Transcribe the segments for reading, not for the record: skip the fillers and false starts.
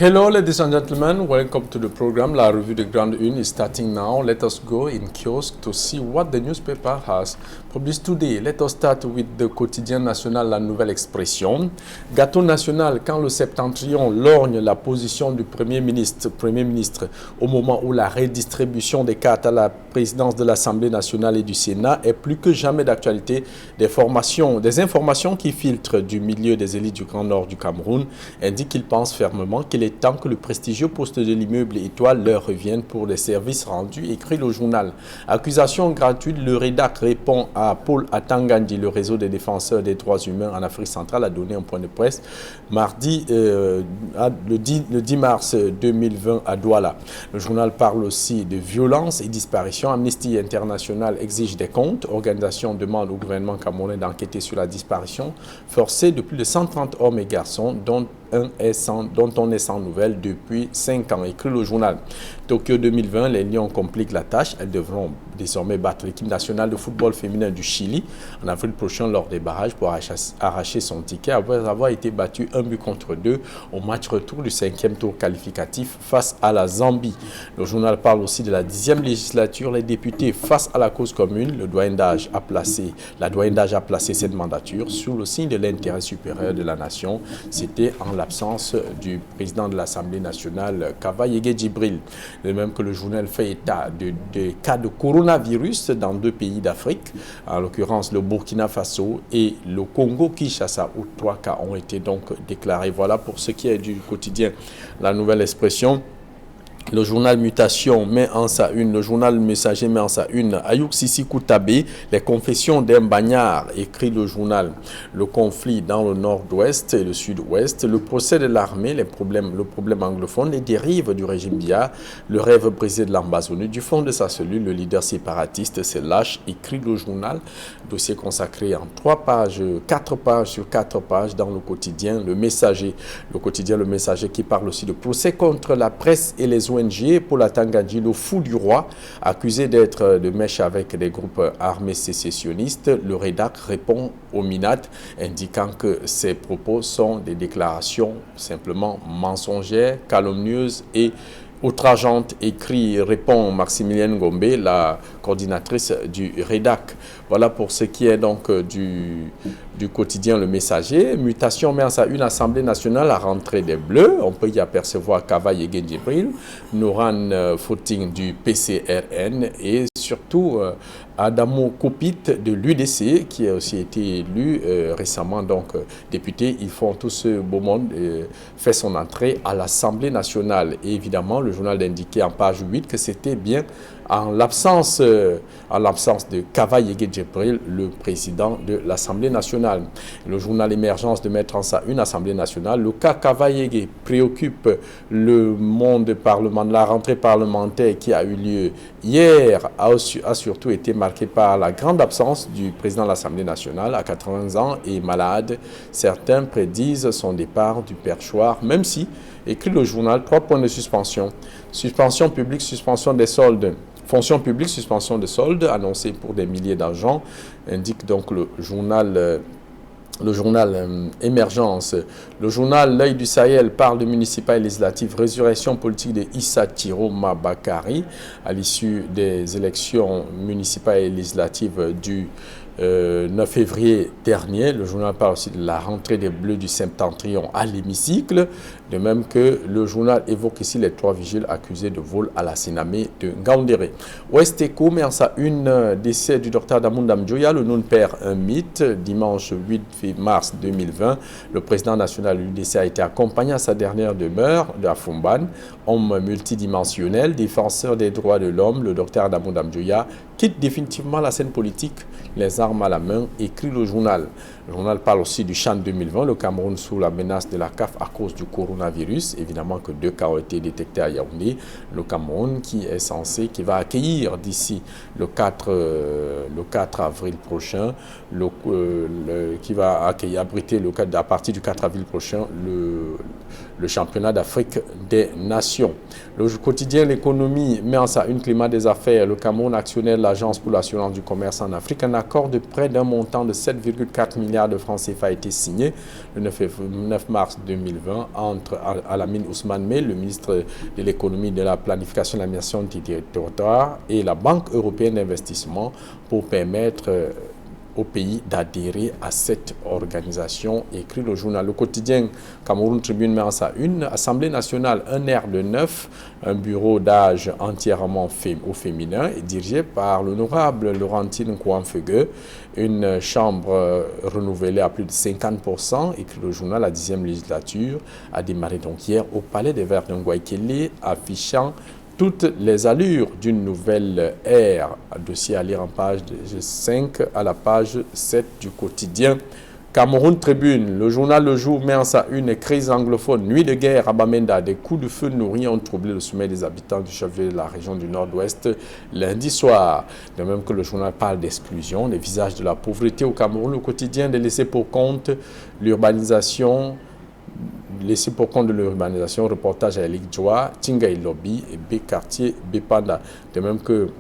Hello, ladies and gentlemen. Welcome to the program. La revue de Grande Une is starting now. Let us go in kiosk to see what the newspaper has published today. Let us start with the quotidien national La Nouvelle Expression. Gâteau national, quand le septentrion lorgne la position du Premier ministre au moment où la redistribution des cartes à la présidence de l'Assemblée nationale et du Sénat est plus que jamais d'actualité. Des informations qui filtrent du milieu des élites du Grand Nord du Cameroun indiquent qu'ils pensent fermement qu'il est temps que le prestigieux poste de l'immeuble Étoile leur revienne pour les services rendus, écrit le journal. Accusation gratuite, le REDAC répond à Paul Atangandi, le réseau des défenseurs des droits humains en Afrique centrale, a donné un point de presse mardi, le 10 mars 2020 à Douala. Le journal parle aussi de violence et disparition. Amnesty International exige des comptes. Organisation demande au gouvernement camerounais d'enquêter sur la disparition forcée de plus de 130 hommes et garçons, dont on est sans nouvelles depuis 5 ans, écrit le journal. Tokyo 2020, les Lions compliquent la tâche. Elles devront désormais battre l'équipe nationale de football féminin du Chili en avril prochain lors des barrages pour arracher son ticket après avoir été battu 1-2 au match retour du 5e tour qualificatif face à la Zambie. Le journal parle aussi de la 10e législature. Les députés face à la cause commune, la doyenne d'âge a placé cette mandature sous le signe de l'intérêt supérieur de la nation. C'était en l'absence du président de l'Assemblée nationale, Kava Yege Djibril. De même que le journal fait état de cas de coronavirus dans 2 pays d'Afrique, en l'occurrence le Burkina Faso et le Congo-Kinshasa, où 3 cas ont été donc déclarés. Voilà pour ce qui est du quotidien La Nouvelle Expression. Le journal Mutation met en sa une, le journal Messager met en sa une, Ayouk Sissi Koutabe, les confessions d'un bagnard, écrit le journal. Le conflit dans le nord-ouest et le sud-ouest, le procès de l'armée, le problème anglophone, les dérives du régime Biya, le rêve brisé de l'Ambazonie, du fond de sa cellule, le leader séparatiste se lâche, écrit le journal. Dossier consacré en 4 pages sur 4 pages dans le quotidien Le Messager. Le quotidien Le Messager qui parle aussi de procès contre la presse et les ONG. Paul Atangandi, le fou du roi, accusé d'être de mèche avec des groupes armés sécessionnistes. Le REDAC répond au MINAT, indiquant que ses propos sont des déclarations simplement mensongères, calomnieuses et outrageante, répond Maximilienne Gombe, la coordinatrice du REDAC. Voilà pour ce qui est donc du quotidien Le Messager. Mutation met en sa une, Assemblée nationale à rentrée des Bleus. On peut y apercevoir Kava Yege Djibril, Nouran Footing du PCRN et surtout Adamo Kopit de l'UDC qui a aussi été élu récemment donc député. Ils font tout ce beau monde fait son entrée à l'Assemblée nationale. Et évidemment, le journal indiquait en page 8 que c'était bien en l'absence de Kava Yege Djibril, le président de l'Assemblée nationale. Le journal Émergence de mettre en sa une, Assemblée nationale. Le cas Kava Yege préoccupe le monde parlementaire. La rentrée parlementaire qui a eu lieu hier a surtout été marquée par la grande absence du président de l'Assemblée nationale à 80 ans et malade. Certains prédisent son départ du perchoir, même si, écrit le journal, 3 points de suspension. Suspension publique, suspension des soldes. Fonction publique, suspension de soldes annoncée pour des milliers d'agents, indique donc le journal Émergence. Le journal L'œil du Sahel parle de municipales et législatives, résurrection politique de Issa Thiro Mabakari à l'issue des élections municipales et législatives du 9 février dernier. Le journal parle aussi de la rentrée des Bleus du Septentrion à l'hémicycle, de même que le journal évoque ici les 3 vigiles accusés de vol à la Sénamé de Ngaoundéré. Ouest Eco met en sa une, décès du docteur Damoun Dam-Dioya, le nom perd un mythe. Dimanche 8 mars 2020, le président national de l'UDC a été accompagné à sa dernière demeure de Afumban. Homme multidimensionnel, défenseur des droits de l'homme, le docteur Damoun Dam-Dioya quitte définitivement la scène politique, les armes à la main, écrit le journal. Le journal parle aussi du CHAN 2020, le Cameroun sous la menace de la CAF à cause du coronavirus. Évidemment que 2 cas ont été détectés à Yaoundé. Le Cameroun qui va accueillir d'ici le 4 avril prochain, qui va abriter à partir du 4 avril prochain le championnat d'Afrique des Nations. Le quotidien L'économie met en sa une, climat des affaires. Le Cameroun actionnaire de l'Agence pour l'assurance du commerce en Afrique. Un accord de prêt d'un montant de 7,4 milliards de francs CFA a été signé le 9 mars 2020 entre entre Alamine Ousmane Mey, le ministre de l'économie, de la planification et de l'administration du territoire, et la Banque européenne d'investissement pour permettre au pays d'adhérer à cette organisation, écrit le journal. Le quotidien Cameroun Tribune met en sa une, Assemblée nationale, un air de neuf, un bureau d'âge entièrement au féminin, dirigé par l'honorable Laurentine Kouamfeugue, une chambre renouvelée à plus de 50%, écrit le journal. La 10e législature a démarré donc hier au Palais des Verts de Ngouaïkélé, affichant toutes les allures d'une nouvelle ère. Dossier à lire en page 5 à la page 7 du quotidien Cameroun Tribune. Le journal Le Jour met en sa une crise anglophone. Nuit de guerre à Bamenda. Des coups de feu nourris ont troublé le sommeil des habitants du chef-lieu de la région du Nord-Ouest lundi soir. De même que le journal parle d'exclusion, des visages de la pauvreté au Cameroun. Le quotidien des laissés pour compte, l'urbanisation. Laissé pour compte de l'urbanisation, reportage à Elik Djoa, Tingaï Lobby et B-Quartier Bepanda. De même que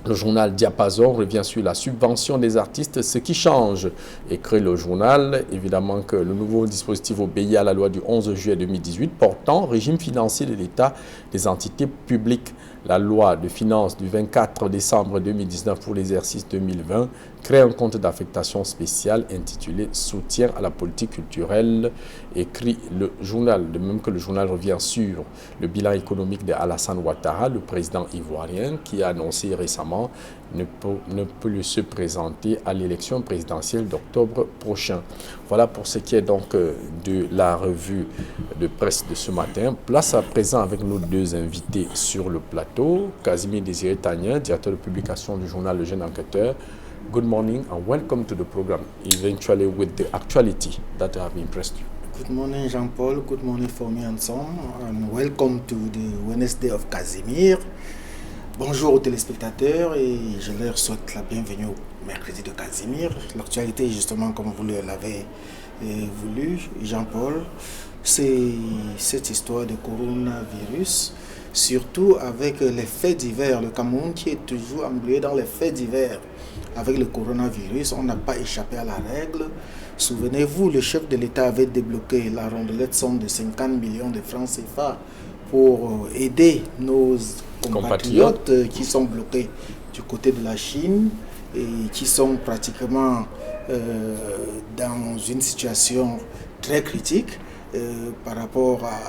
le journal Diapason revient sur la subvention des artistes, ce qui change, écrit le journal. Évidemment que le nouveau dispositif obéit à la loi du 11 juillet 2018 portant régime financier de l'État des entités publiques. La loi de finances du 24 décembre 2019 pour l'exercice 2020 crée un compte d'affectation spéciale intitulé « Soutien à la politique culturelle », écrit le journal. De même que le journal revient sur le bilan économique d'Alassane Ouattara, le président ivoirien, qui a annoncé récemment ne peut se présenter à l'élection présidentielle d'octobre prochain. Voilà pour ce qui est donc de la revue de presse de ce matin. Place à présent avec nos deux invités sur le plateau. Casimir Désiré Tagnin, directeur de publication du journal Le Jeune Enquêteur. Good morning and welcome to the program, eventually with the actuality that have impressed you. Good morning, Jean-Paul. Good morning, Fomi Anson. And welcome to the Wednesday of Casimir. Bonjour aux téléspectateurs et je leur souhaite la bienvenue au mercredi de Casimir. L'actualité, justement, comme vous l'avez voulu, Jean-Paul, c'est cette histoire de coronavirus, surtout avec les faits divers. Le Cameroun qui est toujours englué dans les faits divers. Avec le coronavirus, on n'a pas échappé à la règle. Souvenez-vous, le chef de l'État avait débloqué la rondelette somme de 50 millions de francs CFA pour aider nos compatriotes qui sont bloqués du côté de la Chine et qui sont pratiquement dans une situation très critique par rapport à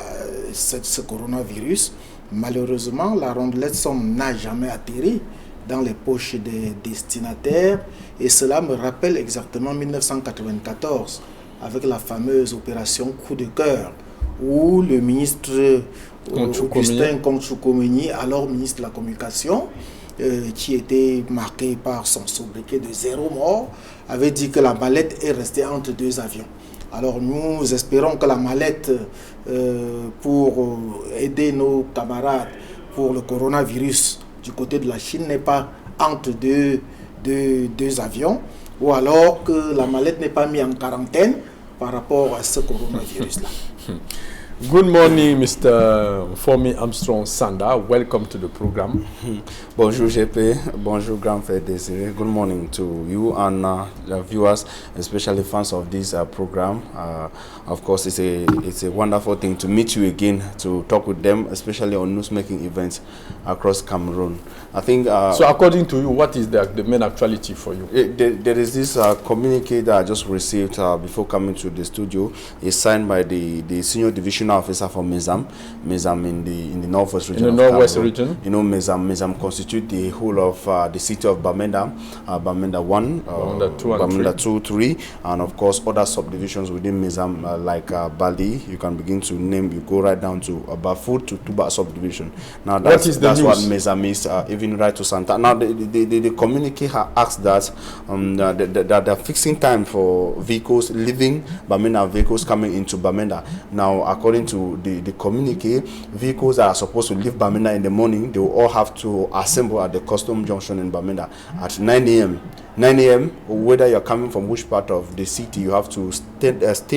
ce coronavirus. Malheureusement, la rondelette somme n'a jamais atterri dans les poches des destinataires et cela me rappelle exactement 1994 avec la fameuse opération Coup de cœur où le ministre Augustin Kontchoukomeni, alors ministre de la Communication, qui était marqué par son sobriquet de 0 mort, avait dit que la mallette est restée entre 2 avions. Alors nous espérons que la mallette pour aider nos camarades pour le coronavirus du côté de la Chine n'est pas entre deux avions, ou alors que la mallette n'est pas mise en quarantaine par rapport à ce coronavirus-là. Good morning, Mr. Fomi Armstrong Sanda. Welcome to the program. Bonjour GP, bonjour Grand Frère Désiré. Good morning to you and the viewers, especially fans of this program. Of course, it's a wonderful thing to meet you again, to talk with them, especially on news-making events across Cameroon. I think. So, according to you, what is the main actuality for you? There is this communique that I just received before coming to the studio. It's signed by the senior divisional officer for MESAM in the northwest region. In the northwest region, you know, MESAM constitute the whole of the city of Bamenda, Bamenda 1, Bamenda 2, 3, and of course other subdivisions within MESAM like Bali. You can begin to name. You go right down to Bafut to Tuba subdivision. Now that's what MESAM is. Even right to Santa. Now the communique asks that they're fixing time for vehicles leaving Bamenda, vehicles coming into Bamenda. Now, according to the communique, vehicles that are supposed to leave Bamenda in the morning, they will all have to assemble at the custom junction in Bamenda at 9 a.m. 9 a.m. whether you're coming from which part of the city, you have to stay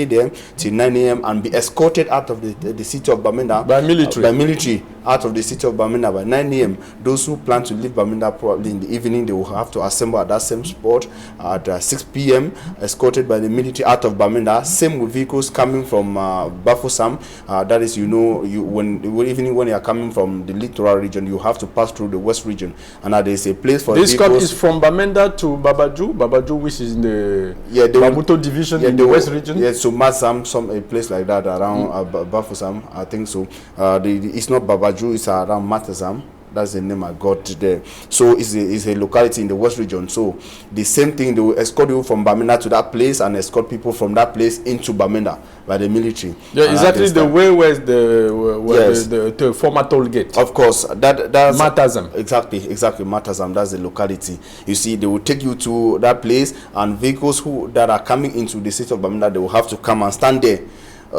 there till 9 a.m. and be escorted out of the city of Bamenda by military. Out of the city of Bamenda by 9 a.m. Those who plan to leave Bamenda probably in the evening, they will have to assemble at that same spot at 6 p.m. escorted by the military out of Bamenda. Same with vehicles coming from Bafoussam. That is, when you are coming from the littoral region, you have to pass through the west region, and there is a place for this vehicles. Is from Bamenda to Babaju, which is in the Babuto division in the west region. Yeah, so Mazam, a place like that around Bafoussam, I think so. It's not Babaju. It's around Matazam. That's the name I got there. So it's a locality in the west region. So the same thing, they will escort you from Bamenda to that place and escort people from that place into Bamenda by the military. Yeah, exactly the way where the former toll gate. Of course, that's Matazam. Exactly, Matazam. That's the locality. You see, they will take you to that place, and vehicles that are coming into the city of Bamenda, they will have to come and stand there.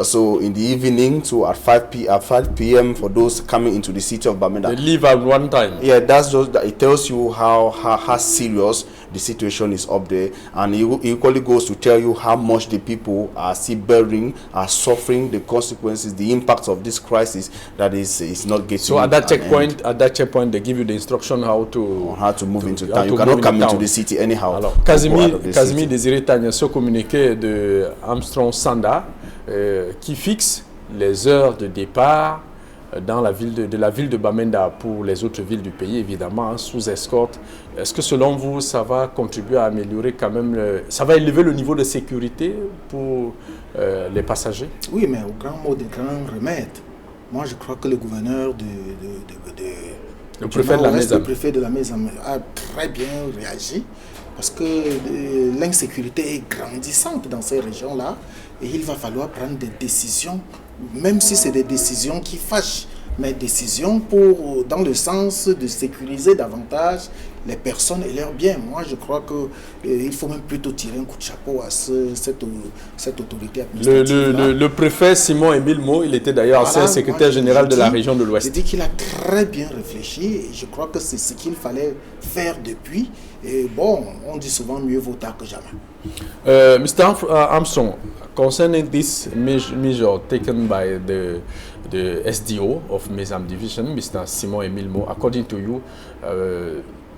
So in the evening, so at 5 p.m. for those coming into the city of Bamenda. They leave at one time. Yeah, that's just that. It tells you how serious the situation is up there, and it equally goes to tell you how much the people are still bearing, are suffering the consequences, the impact of this crisis that is not getting. So at that checkpoint, they give you the instruction how to move into town. You cannot come into the city anyhow. Alors, Casimir Désiré Tania, ce communiqué de Armstrong Sanda qui fixe les heures de départ dans la ville de la ville de Bamenda pour les autres villes du pays, évidemment, sous escorte. Est-ce que selon vous, ça va contribuer à améliorer quand même, ça va élever le niveau de sécurité pour les passagers? Oui, mais au grand mot de grand remède, moi je crois que le gouverneur le préfet de la Mézam a très bien réagi, parce que l'insécurité est grandissante dans ces régions-là, et il va falloir prendre des décisions, même si c'est des décisions qui fâchent, mais décisions dans le sens de sécuriser davantage les personnes et leurs biens. Moi, je crois qu'il faut même plutôt tirer un coup de chapeau à cette autorité administrative. Le préfet Simon-Émile Mo, il était d'ailleurs ancien secrétaire général de la région de l'Ouest. Je dis qu'il a très bien réfléchi, et je crois que c'est ce qu'il fallait faire depuis. Et bon, on dit souvent mieux vaut tard que jamais. Mr. Armstrong, concerning this measure taken by the SDO of Mézam Division, Mr. Simon-Émile Mo, according to you,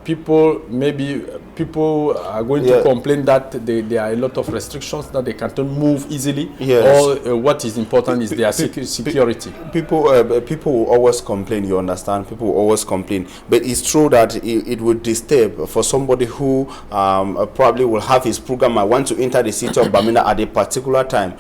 people are going to complain that there are a lot of restrictions, that they can't move easily. Yes. Or what is important is their security. People will always complain, you understand. People will always complain, but it's true that it would disturb for somebody who probably will have his program. I want to enter the city of Bamenda at a particular time,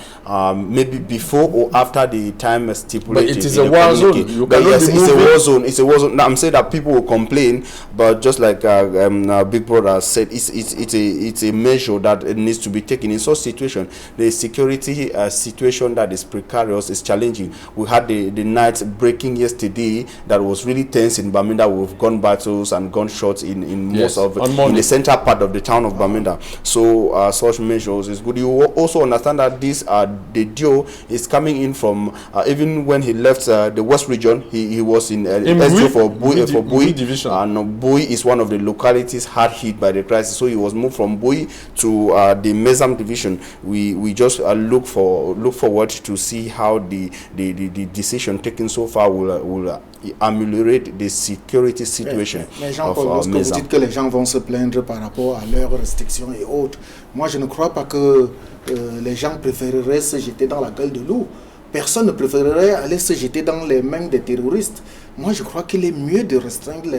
maybe before or after the time stipulated. But it is a war zone. Yes, it's a war zone. It's a war zone. Now, I'm saying that people will complain, but just like Big Brother said, it's a measure that needs to be taken in such situation. The security situation that is precarious is challenging. We had the night breaking yesterday that was really tense in Bamenda with gun battles and gunshots in most of in the center part of the town of Bamenda. So such measures is good. You also understand that this the duo is coming in from even when he left the West region, he was in SDO for Bui division, and Bui is one of the localities hard hit by the crisis, so he was moved from Bui to the Mézam division. We just look forward to see how the decision taken so far will améliorer the security situation mais Jean-Paul, lorsque vous dites que les gens vont se plaindre par rapport à leurs restrictions et autres, moi je ne crois pas que les gens préféreraient se jeter dans la gueule de loup. Personne ne préférerait aller se jeter dans les mains des terroristes. Moi, je crois qu'il est mieux de restreindre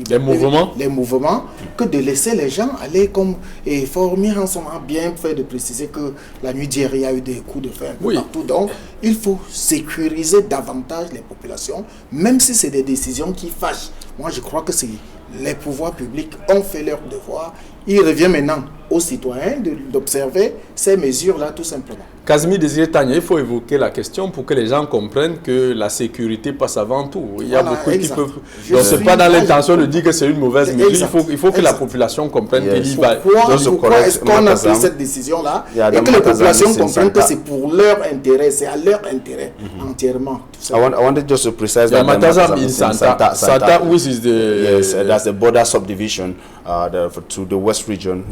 les mouvements que de laisser les gens aller comme... Et Formier ensemble a bien fait de préciser que la nuit d'hier, il y a eu des coups de feu un peu partout. Donc, il faut sécuriser davantage les populations, même si c'est des décisions qui fâchent. Moi, je crois que les pouvoirs publics ont fait leur devoir. Il revient maintenant aux citoyens d'observer ces mesures-là, tout simplement. Casimir Désiré Tania, il faut évoquer la question pour que les gens comprennent que la sécurité passe avant tout. Il y a beaucoup qui peuvent... Donc, ce n'est pas dans l'intention de dire que c'est une mauvaise mesure. Il faut que la population comprenne qu'il va... Pourquoi est-ce qu'on a pris cette décision-là et que les populations comprennent que c'est pour leur intérêt, c'est à leur leur intérêt entièrement. I wanted just to precise that Matazam is Santa, which is the that's the border subdivision to the west region.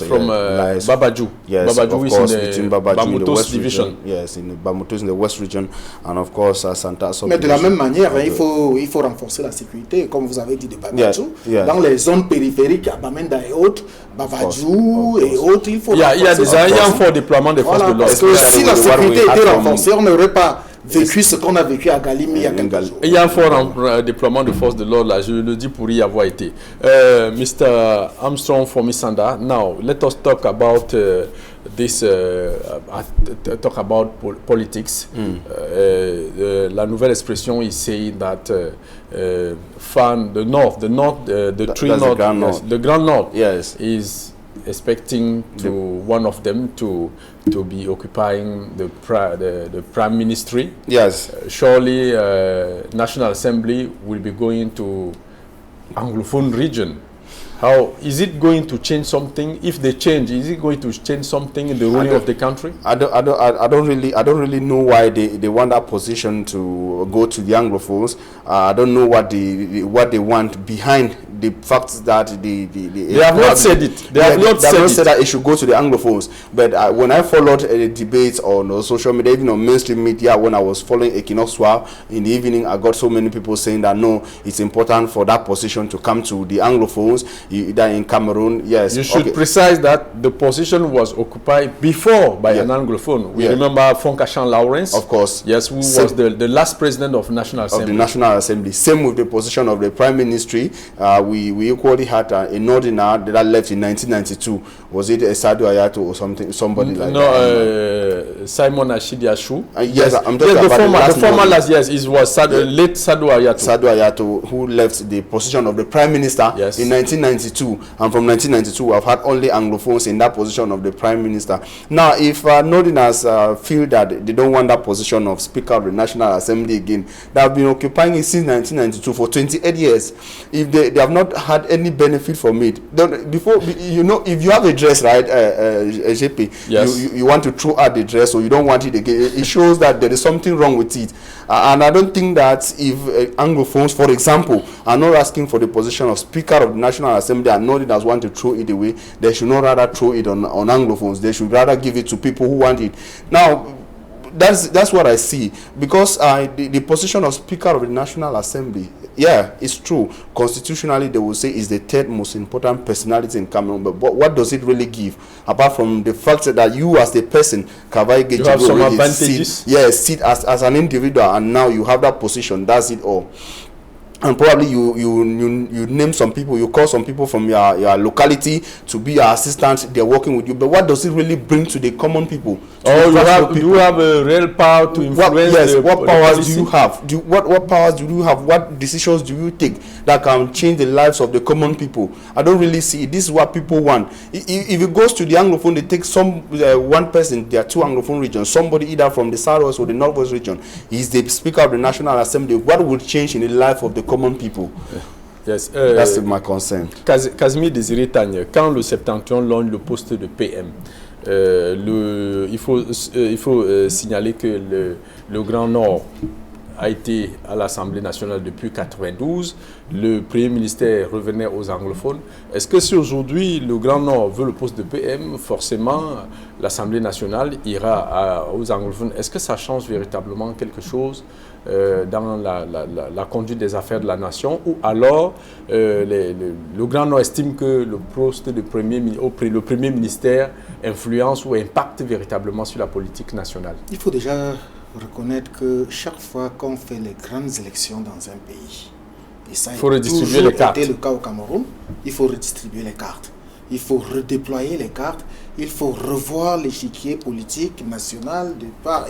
From Babaju. Yes, Babaju of course, is in between Babaju in the west division. region. Yes, in Bamutus in the west region, and of course Santa subdivision. Mais de la même manière, il faut renforcer la sécurité, comme vous avez dit, de Babaju. Dans les zones périphériques, à Bamenda et autres, Babaju et autres, il faut renforcer. Il y a un fort déploiement des forces de l'ordre. Parce que si la sécurité était renforcée, on n'aurait pas vécu ce qu'on a vécu à Galimi il y a quelques jours. Il y a un fort déploiement de forces de l'ordre là, je le dis pour y avoir été. Mr. Armstrong Fomisanda, now let us talk about talk about politics. La nouvelle expression is saying that the Grand North yes, is expecting one of them to be occupying the prime ministry. Yes. Surely National Assembly will be going to Anglophone region. How is it going to change something? If they change, is it going to change something in the ruling of the country? I don't really know why they want that position to go to the Anglophones. I don't know what they want behind the fact that they have not said it. They have not said that it should go to the Anglophones. But when I followed the debates on social media, even on mainstream media, when I was following Equinoxwa in the evening, I got so many people saying that no, it's important for that position to come to the Anglophones. That in Cameroon, yes. You should precise that the position was occupied before by an Anglophone. We remember Foncachan Lawrence. Of course. Yes, who was the last president of National Assembly. Of the National Assembly. Same with the position of the Prime Ministry. We equally had a Northerner that left in 1992. Was it Sadu Ayato or somebody like that? No, Simon Ashidi Ashu. Yes, I'm talking about the former last years. It was late Sadu Ayato. Sadu Ayato, who left the position of the Prime Minister in 1992. And from 1992, I've had only Anglophones in that position of the Prime Minister. Now, if Northerners feel that they don't want that position of Speaker of the National Assembly again, they have been occupying it since 1992 for 28 years. If they have not had any benefit from it, before, if you have a dress, right, JP, yes, you want to throw out the dress or you don't want it again, it shows that there is something wrong with it. And I don't think that if Anglophones, for example, are not asking for the position of Speaker of the National Assembly and Northerners want to throw it away, they should not rather throw it on Anglophones. They should rather give it to people who want it. Now, that's what I see, because the position of Speaker of the National Assembly, it's true. Constitutionally, they will say is the third most important personality in Cameroon. But what does it really give, apart from the fact that you, as the person, you have some advantages. Sit as an individual, and now you have that position. That's it all. And probably you name some people, you call some people from your locality to be your assistant. They're working with you, but what does it really bring to the common people? You have a real power to influence. What powers do you have? What powers do you have? What decisions do you take that can change the lives of the common people? I don't really see it. This is what people want. If it goes to the Anglophone, they take one person. There are two Anglophone regions. Somebody either from the Southwest or the Northwest region. He's the Speaker of the National Assembly. What would change in the life of the common people? Yes, that's my concern. Casimir Désiré Tagne, quand le Septentrion longe le poste de PM, il faut signaler que le Grand Nord a été à l'Assemblée nationale depuis 1992. Le Premier ministère revenait aux anglophones. Est-ce que si aujourd'hui le Grand Nord veut le poste de PM, forcément l'Assemblée nationale ira aux anglophones? Est-ce que ça change véritablement quelque chose dans la conduite des affaires de la nation, ou alors le Grand Nord estime que le poste de le Premier ministère influence ou impacte véritablement sur la politique nationale? Il faut déjà reconnaître que chaque fois qu'on fait les grandes élections dans un pays, et ça a toujours été le cas au Cameroun, il faut redistribuer les cartes. Il faut redéployer les cartes, il faut revoir l'échiquier politique national de part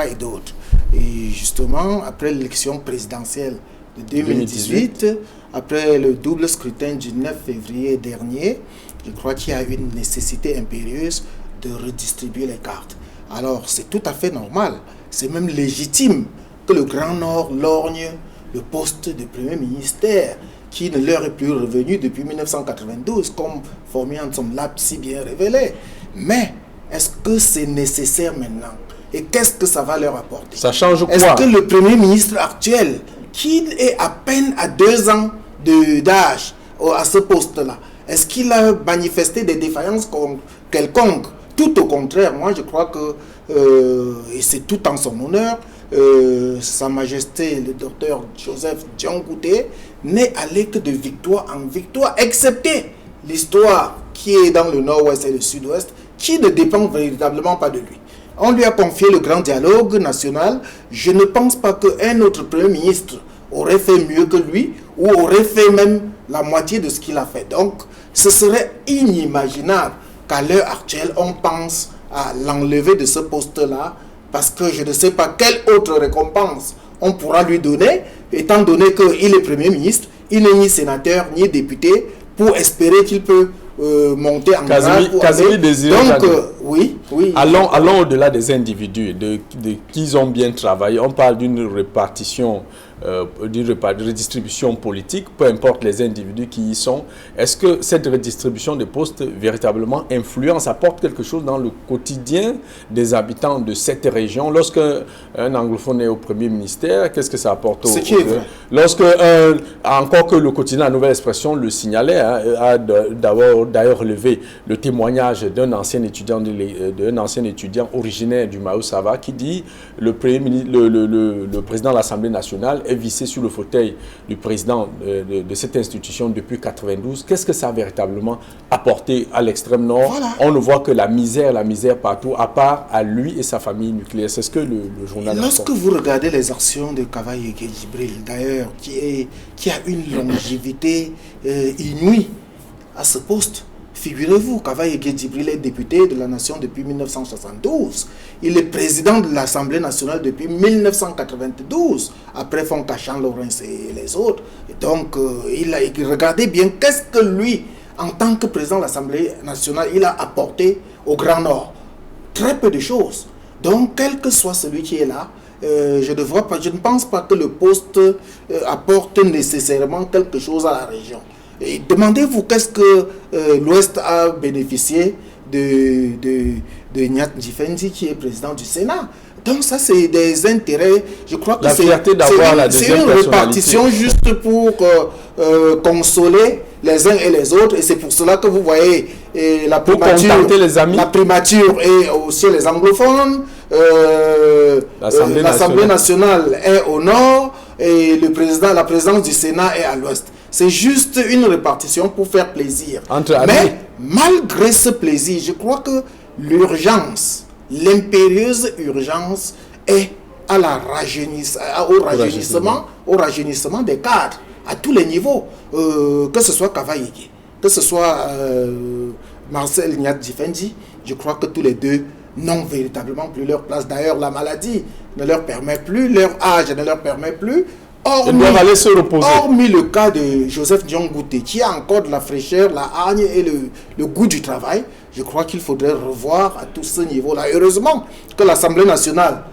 et d'autre. Et justement, après l'élection présidentielle de 2018, après le double scrutin du 9 février dernier, je crois qu'il y a une nécessité impérieuse de redistribuer les cartes. Alors, c'est tout à fait normal, c'est même légitime que le Grand Nord lorgne le poste de Premier ministère qui ne leur est plus revenu depuis 1992, comme Formian Tsomlap si bien révélé. Mais, est-ce que c'est nécessaire maintenant? et qu'est-ce que ça va leur apporter. Ça change quoi? Est-ce que le Premier ministre actuel, qui est à peine à 2 ans d'âge à ce poste-là, est-ce qu'il a manifesté des défaillances quelconques? Tout au contraire, moi je crois que, et c'est tout en son honneur, Sa Majesté le docteur Joseph Dion-Ngouté n'est allé que de victoire en victoire, excepté l'histoire qui est dans le nord-ouest et le sud-ouest, qui ne dépend véritablement pas de lui. On lui a confié le grand dialogue national. Je ne pense pas qu'un autre Premier ministre aurait fait mieux que lui, ou aurait fait même la moitié de ce qu'il a fait. Donc, ce serait inimaginable qu'à l'heure actuelle, on pense à l'enlever de ce poste-là, parce que je ne sais pas quelle autre récompense on pourra lui donner, étant donné qu'il est Premier ministre, il n'est ni sénateur, ni député, pour espérer qu'il peut monter en grade. Donc, oui. Allons au-delà des individus, de qui ont bien travaillé. On parle d'une répartition, d'une redistribution politique, peu importe les individus qui y sont. Est-ce que cette redistribution des postes véritablement influence, apporte quelque chose dans le quotidien des habitants de cette région? Lorsque un anglophone est au Premier ministère, qu'est-ce que ça apporte lorsque, encore que le quotidien La Nouvelle Expression le signalait, a d'ailleurs relevé le témoignage d'un ancien étudiant originaire du Mayo-Sava qui dit le président de l'Assemblée nationale est vissé sur le fauteuil du président de cette institution depuis 92. Qu'est-ce que ça a véritablement apporté à l'extrême nord? On ne voit que la misère partout, à part à lui et sa famille nucléaire. C'est ce que le journal Lorsque vous regardez les actions de Kavaye Djibril, d'ailleurs, qui a une longévité inouïe à ce poste, figurez-vous, Kavaye Djibril est député de la nation depuis 1972. Il est président de l'Assemblée nationale depuis 1992, après Foncachan, Lawrence et les autres. Et donc, regardez bien qu'est-ce que lui, en tant que président de l'Assemblée nationale, il a apporté au Grand Nord. Très peu de choses. Donc, quel que soit celui qui est là, je ne pense pas que le poste apporte nécessairement quelque chose à la région. Et demandez-vous qu'est-ce que l'Ouest a bénéficié de Nyat Djifendi qui est président du Sénat. Donc ça c'est des intérêts, je crois que c'est une répartition juste pour consoler les uns et les autres, et c'est pour cela que vous voyez la primature et aussi les anglophones, l'Assemblée nationale est au nord et la présidence du Sénat est à l'ouest. C'est juste une répartition pour faire plaisir. Mais malgré ce plaisir, je crois que l'urgence, l'impérieuse urgence est au rajeunissement des cadres à tous les niveaux, que ce soit Kavaye, que ce soit Marcel Nyat Djifendi. Je crois que tous les deux n'ont véritablement plus leur place. D'ailleurs, la maladie ne leur permet plus, leur âge ne leur permet plus. Ils doivent aller se reposer. Hormis le cas de Joseph Dion-Ngouté, qui a encore de la fraîcheur, la hargne et le goût du travail, je crois qu'il faudrait revoir à tout ce niveau-là. Heureusement que l'Assemblée nationale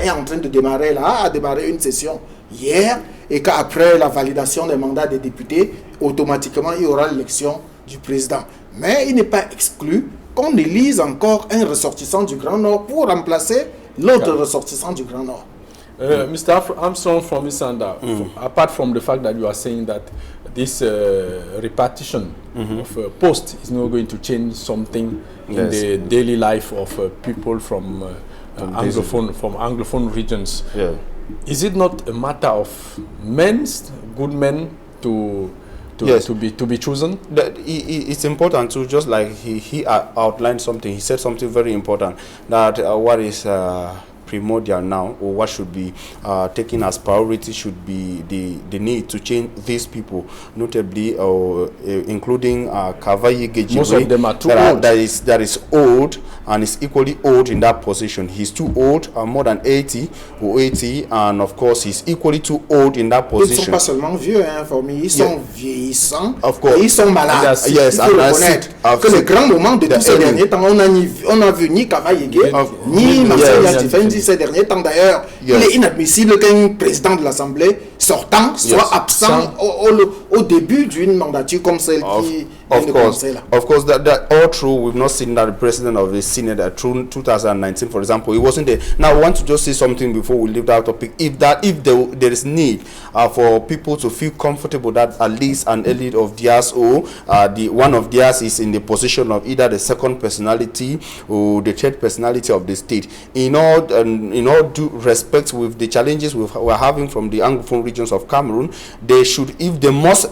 est en train de démarrer là, a démarré une session hier, et qu'après la validation des mandats des députés, automatiquement il y aura l'élection du président. Mais il n'est pas exclu qu'on élise encore un ressortissant du Grand Nord pour remplacer l'autre ressortissant du Grand Nord. Mr. Armstrong from Isanda, apart from the fact that you are saying that this repartition of posts is not going to change something in the daily life of people from Anglophone regions, is it not a matter of good men to be chosen? It's important to, just like he outlined something, he said something very important, that what is primordial now, or what should be taken as priority, should be the need to change these people, notably including Kavaye Djibril. Most of them are too old. That is old and is equally old in that position. He's too old, more than 80 or 80, and of course he's equally too old in that position. Ils ne sont pas seulement vieux, ils sont vieillissants, of course. Et ils sont malades. Yes, il faut reconnaître que le grand moment de tous ces derniers temps, on a vu ni Kavaye ni Marcel Djifendi ces derniers temps. D'ailleurs, Il est inadmissible qu'un président de l'Assemblée sortant soit absent au début d'une mandature comme celle qui vient de commencer là. Of course, that all true. We've not seen that the president of the Senate through 2019, for example, he wasn't there. Now, I want to just say something before we leave that topic. If there is need for people to feel comfortable that at least an elite of theirs or one of theirs is in the position of either the second personality or the third personality of the state, in all due respect, with the challenges we're having from the Anglophone regions of Cameroon, they should, if they must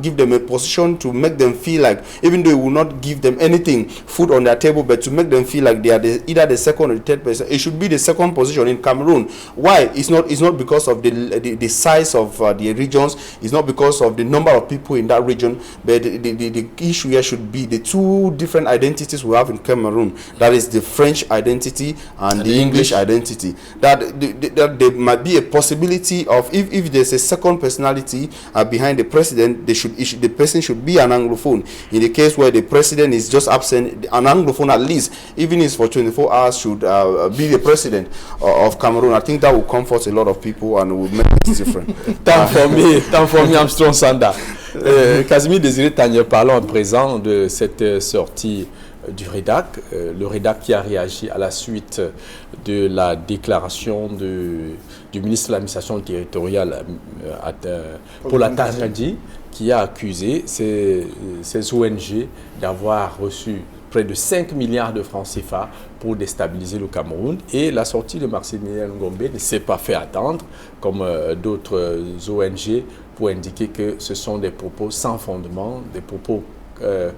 give them a position to make them feel like, even though it will not give them anything, food on their table, but to make them feel like they are either the second or the third person, it should be the second position in Cameroon. Why? It's not because of the size of the regions, it's not because of the number of people in that region, but the issue here should be the two different identities we have in Cameroon. That is the French identity and the English identity. That there might be a possibility of, if there's a second personality behind the president, the person should be an Anglophone. In the case where the president is just absent, an Anglophone at least, even if it's for 24 hours, should be the president of Cameroon. I think that will comfort a lot of people and will make it different. Tant for me, Armstrong Sanda. Casimir Désiré Tanière, parlons à présent de cette sortie du REDAC, le REDAC qui a réagi à la suite de la déclaration du ministre de l'administration territoriale Paul Atangadi, qui a accusé ces ONG d'avoir reçu près de 5 milliards de francs CFA pour déstabiliser le Cameroun. Et la sortie de Maximilien Ngombe ne s'est pas fait attendre, comme d'autres ONG, pour indiquer que ce sont des propos sans fondement, des propos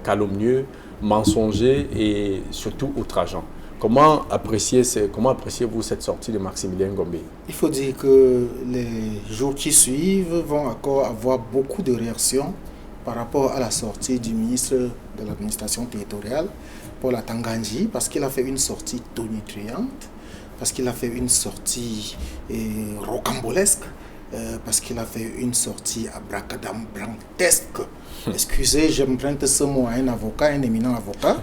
calomnieux, mensongers et surtout outrageants. Comment appréciez-vous cette sortie de Maximilien Ngombe? Il faut dire que les jours qui suivent vont encore avoir beaucoup de réactions par rapport à la sortie du ministre de l'administration territoriale, Paul Atangadi, parce qu'il a fait une sortie tonitruante, parce qu'il a fait une sortie rocambolesque, parce qu'il a fait une sortie abracadabrantesque. Excusez, j'emprunte ce mot à un avocat, un éminent avocat.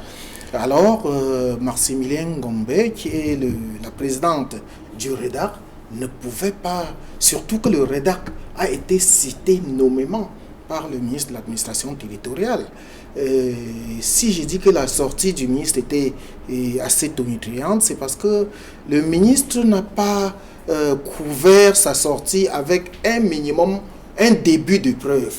Alors, Maximilien Ngombe, qui est la présidente du REDAC, ne pouvait pas, surtout que le REDAC a été cité nommément par le ministre de l'administration territoriale. Si j'ai dit que la sortie du ministre était assez tonitruante, c'est parce que le ministre n'a pas couvert sa sortie avec un minimum, un début de preuve.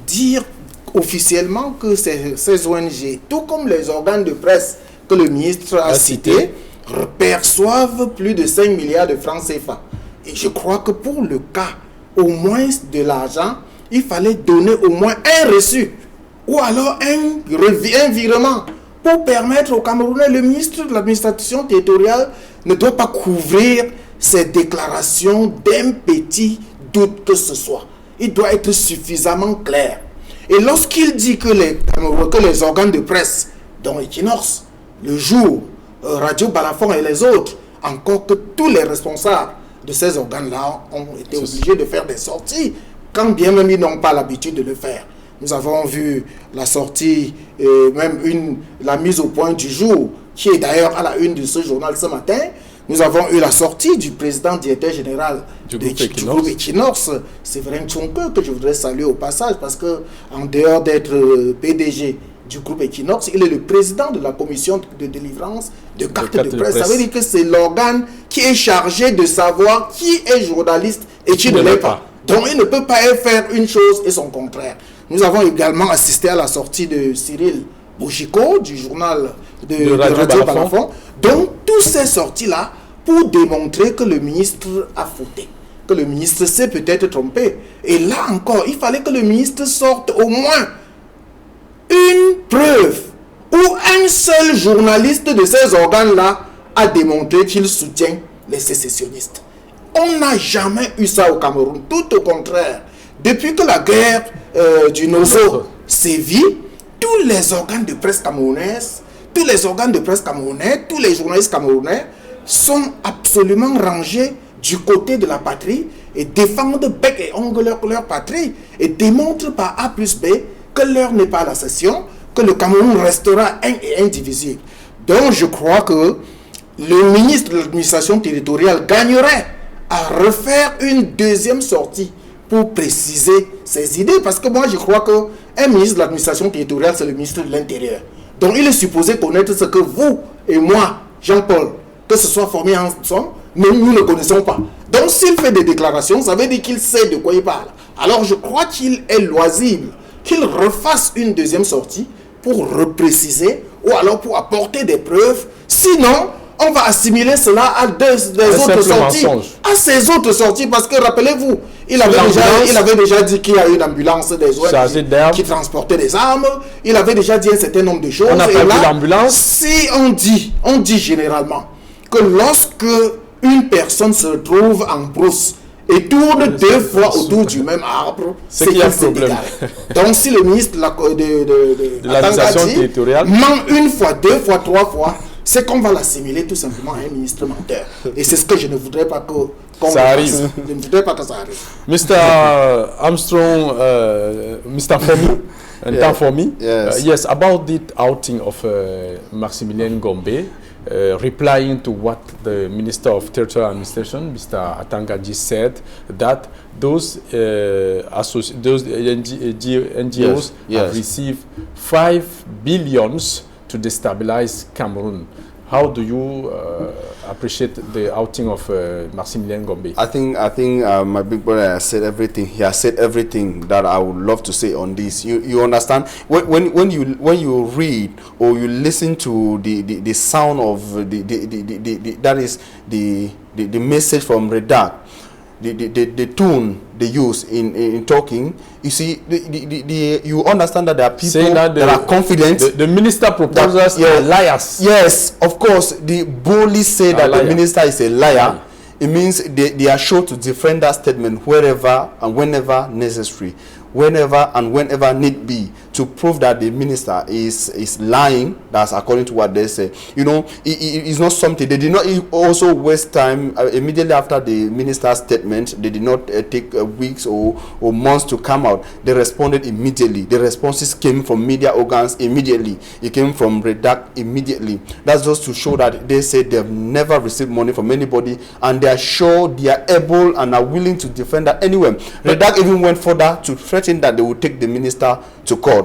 Dire officiellement que ces ONG, tout comme les organes de presse que le ministre a cités, perçoivent plus de 5 milliards de francs CFA. Et je crois que pour le cas au moins de l'argent, il fallait donner au moins un reçu ou alors un virement pour permettre aux Camerounais. Le ministre de l'administration territoriale ne doit pas couvrir ces déclarations d'un petit doute que ce soit. Il doit être suffisamment clair. Et lorsqu'il dit que les organes de presse, dont Equinox, Le Jour, Radio Balafon et les autres, encore que tous les responsables de ces organes-là ont été obligés de faire des sorties, quand bien même ils n'ont pas l'habitude de le faire. Nous avons vu la sortie, même la mise au point du jour, qui est d'ailleurs à la une de ce journal ce matin. Nous avons eu la sortie du président directeur général du groupe Equinox, Séverin Tchonke, que je voudrais saluer au passage, parce que en dehors d'être PDG du groupe Equinox, il est le président de la commission de délivrance de cartes de presse. Ça veut dire que c'est l'organe qui est chargé de savoir qui est journaliste et qui ne l'est pas. Donc il ne peut pas faire une chose et son contraire. Nous avons également assisté à la sortie de Cyril Bouchiko du journal de Radio Balafon. Donc toutes ces sorties-là pour démontrer que le ministre a fauté, que le ministre s'est peut-être trompé. Et là encore, il fallait que le ministre sorte au moins une preuve où un seul journaliste de ces organes-là a démontré qu'il soutient les sécessionnistes. On n'a jamais eu ça au Cameroun. Tout au contraire. Depuis que la guerre du Nozo sévit, tous les organes de presse camerounaises, tous les journalistes camerounais sont absolument rangés du côté de la patrie et défendent bec et ongle leur patrie et démontrent par A plus B que l'heure n'est pas à la cession, que le Cameroun restera un et indivisible. Donc je crois que le ministre de l'administration territoriale gagnerait à refaire une deuxième sortie pour préciser ses idées. Parce que moi, je crois qu'un ministre de l'administration territoriale, c'est le ministre de l'Intérieur. Donc, il est supposé connaître ce que vous et moi, Jean-Paul, que ce soit formé ensemble, nous ne connaissons pas. Donc, s'il fait des déclarations, ça veut dire qu'il sait de quoi il parle. Alors, je crois qu'il est loisible qu'il refasse une deuxième sortie pour repréciser ou alors pour apporter des preuves. Sinon, on va assimiler cela à des autres sorties. À ces autres sorties, parce que rappelez-vous, il avait déjà dit qu'il y a une ambulance des ONG qui transportait des armes. Il avait déjà dit un certain nombre de choses. On n'a pas vu l'ambulance. Si on dit généralement que lorsque une personne se trouve en brousse et tourne deux fois autour du même arbre, c'est qu'il y a un problème. Donc si le ministre de l'administration territoriale ment une fois, deux fois, trois fois, c'est qu'on va l'assimiler tout simplement à un ministre menteur. Et c'est ce que je ne voudrais pas que ça arrive. Je ne voudrais pas que ça arrive. Mr. Armstrong, Mr. Fomi, Fomi, yes, about the outing of Maximilien Gombe, replying to what the Minister of Territorial Administration, Mr. Atangaji, said, that those NGOs have received 5 billions to destabilize Cameroon. How do you appreciate the outing of Maximilien Gombe? I think my big brother has said everything. He has said everything that I would love to say on this. You understand? When you read or you listen to the sound of that is the message from Redact, the tone they use in talking, you see, you understand that there are people that are confident. The minister proposals are liars. Yes, of course, they boldly say that the minister is a liar. It means they are sure to defend that statement wherever and whenever necessary, whenever and whenever need be, to prove that the minister is lying. That's according to what they say. You know, it's not something they did not also waste time immediately after the minister's statement. They did not take weeks or months to come out. They responded immediately. The responses came from media organs immediately. It came from Redact immediately. That's just to show that they say they've never received money from anybody, and they are sure they are able and are willing to defend that anyway. Redact even went further to threaten that they would take the minister to court.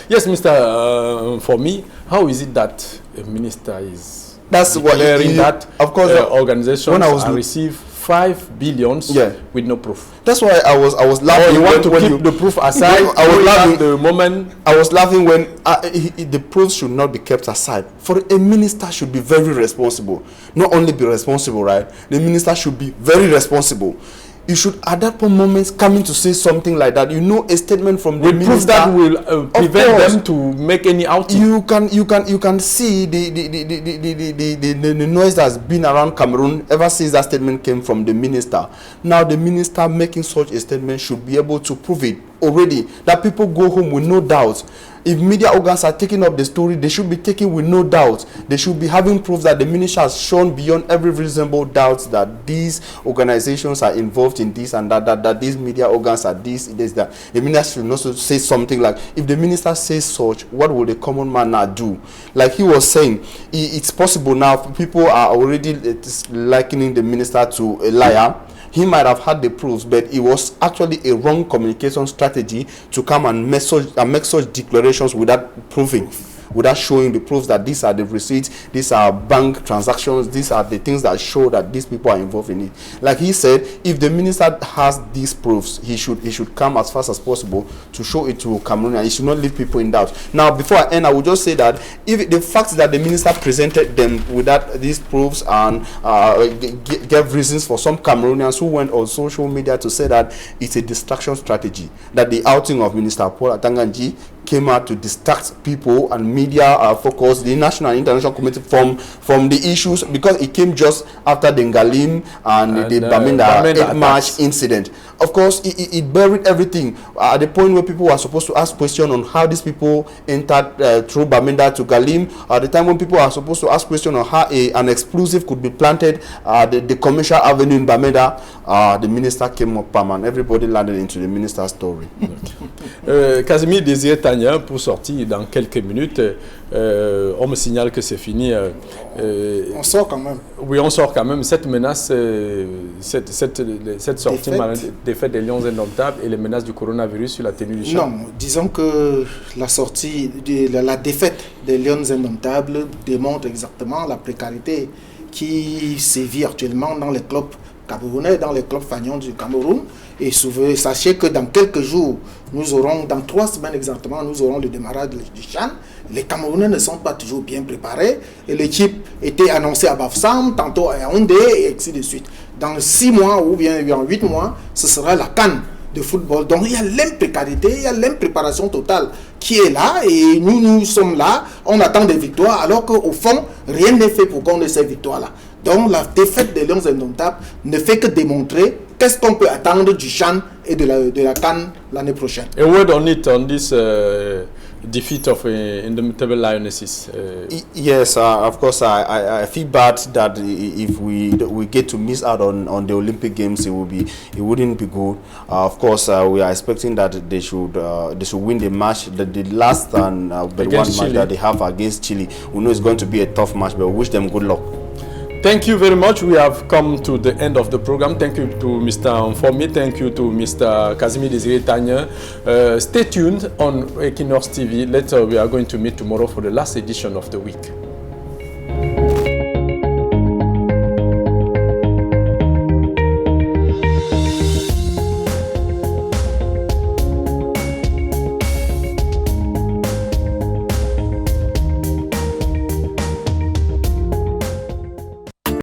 Yes, Mr. For me, how is it that a minister is declaring that of course organizations receive 5 billions with no proof? That's why I was laughing. You want to keep the proof aside? I was laughing the moment. I was laughing when the proof should not be kept aside. For a minister should be very responsible. Not only be responsible, right? The minister should be very responsible. You should at that moment coming to say something like that. You know, a statement from the minister proof that will prevent them to make any outing. You can see the noise that's been around Cameroon ever since that statement came from the minister. Now the minister making such a statement should be able to prove it already, that people go home with no doubt. If media organs are taking up the story, they should be taking with no doubt. They should be having proof that the minister has shown beyond every reasonable doubt that these organizations are involved in this and that these media organs are this, that. The minister should also say something like, if the minister says such, what will the common man now do? Like he was saying, it's possible now, people are already likening the minister to a liar. He might have had the proofs, but it was actually a wrong communication strategy to come and make such declarations without proving, without showing the proofs that these are the receipts, these are bank transactions, these are the things that show that these people are involved in it. Like he said, if the minister has these proofs, he should come as fast as possible to show it to Cameroon, and he should not leave people in doubt. Now, before I end, I would just say that if the fact that the minister presented them without these proofs and gave reasons for some Cameroonians who went on social media to say that it's a distraction strategy, that the outing of Minister Paul Atangaji came out to distract people and media focus, the national and international community from the issues, because it came just after the Ngalim and the Bamenda March incident. Of course, it buried everything at the point where people were supposed to ask questions on how these people entered through Bamenda to Ngalim, at the time when people are supposed to ask questions on how an explosive could be planted the commercial avenue in Bamenda. The minister came up and everybody landed into the minister's story. Casimir Désiré Tania, pour sortir dans quelques minutes, on me signale que c'est fini. On sort quand même. Oui, on sort quand même. Cette menace, cette sortie, défaite des Lions indomptables et les menaces du coronavirus sur la tenue du CHAN. Non, disons que la défaite des Lions indomptables démontre exactement la précarité qui sévit actuellement dans les clubs camerounais, dans les clubs fagnons du Cameroun. Et sachez que dans quelques jours, dans 3 semaines exactement, nous aurons le démarrage du CHAN. Les Camerounais ne sont pas toujours bien préparés. Et l'équipe était annoncée à Bafoussam, tantôt à Yaoundé, et ainsi de suite. Dans 6 mois ou bien en 8 mois, ce sera la CAN de football. Donc il y a l'imprécarité, il y a l'impréparation totale qui est là. Et nous sommes là, on attend des victoires, alors qu'au fond, rien n'est fait pour qu'on ait ces victoires-là. Donc la défaite des Lions indomptables ne fait que démontrer qu'est-ce qu'on peut attendre du CHAN et de la CAN l'année prochaine. A word on it, on this defeat of Indomitable Lionesses. Yes, of course, I feel bad that if we get to miss out on the Olympic Games, it wouldn't be good. Of course, we are expecting that they should win the match, the last and but one match that they have against Chile. We know it's going to be a tough match, but we wish them good luck. Thank you very much. We have come to the end of the program. Thank you to Mr. Mfomi. Thank you to Mr. Casimir Désiré Tania. Stay tuned on Equinox TV. Later, we are going to meet tomorrow for the last edition of the week.